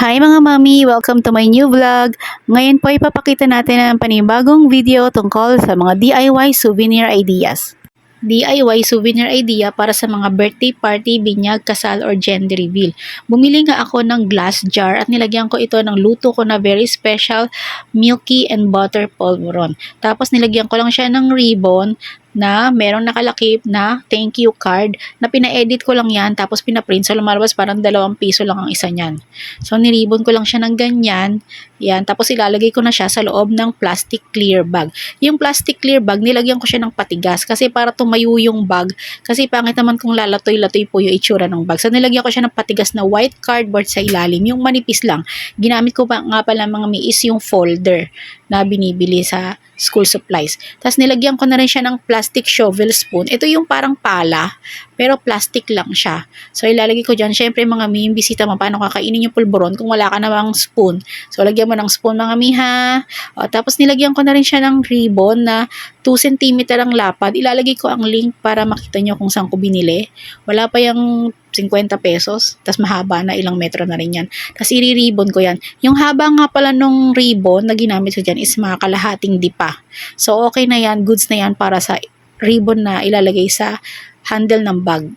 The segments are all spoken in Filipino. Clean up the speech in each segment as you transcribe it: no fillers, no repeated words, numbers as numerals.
Hi mga mami! Welcome to my new vlog. Ngayon po ipapakita natin ang panibagong video tungkol sa mga DIY souvenir ideas. DIY souvenir idea para sa mga birthday party, binyag, kasal, or gender reveal. Bumili nga ako ng glass jar at nilagyan ko ito ng luto ko na very special milky and butter polvoron. Tapos nilagyan ko lang siya ng ribbon na merong nakalakip na thank you card na pina-edit ko lang yan tapos pina-print. So lumalabas parang 2 piso lang ang isa niyan. So niribon ko lang siya ng ganyan. Yan. Tapos ilalagay ko na siya sa loob ng plastic clear bag. Yung plastic clear bag, nilagyan ko siya ng patigas kasi para tumayo yung bag. Kasi pangit naman kung lalatoy-latoy po yung itsura ng bag. So nilagyan ko siya ng patigas na white cardboard sa ilalim. Yung manipis lang. Ginamit ko pa nga pala mga is yung folder na binibili sa school supplies. Tapos nilagyan ko na rin siya ng plastic shovel spoon. Ito yung parang pala, pero plastic lang siya. So ilalagay ko dyan. Syempre mga mi, yung bisita mo, paano kakainin yung pulburon kung wala ka namang spoon. So lagyan mo ng spoon mga mi ha. O, tapos nilagyan ko na rin siya ng ribbon na 2 cm ang lapad. Ilalagay ko ang link para makita nyo kung saan ko binili. Wala pa yung 50 pesos. Tapos mahaba na, ilang metro na rin yan. Tapos i-ribbon ko yan. Yung haba nga pala nung ribbon na ginamit ko dyan is mga kalahating dipa. So okay na yan, goods na yan para sa ribbon na ilalagay sa handle ng bag.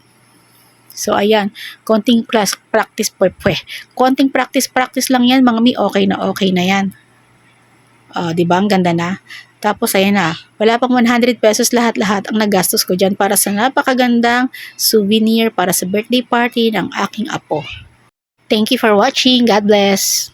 So ayan, konting practice konting practice lang yan mga mi, okay na yan. Diba ang ganda na? Tapos ayan na, wala pang 100 pesos lahat-lahat ang nagastos ko dyan para sa napakagandang souvenir para sa birthday party ng aking apo. Thank you for watching. God bless.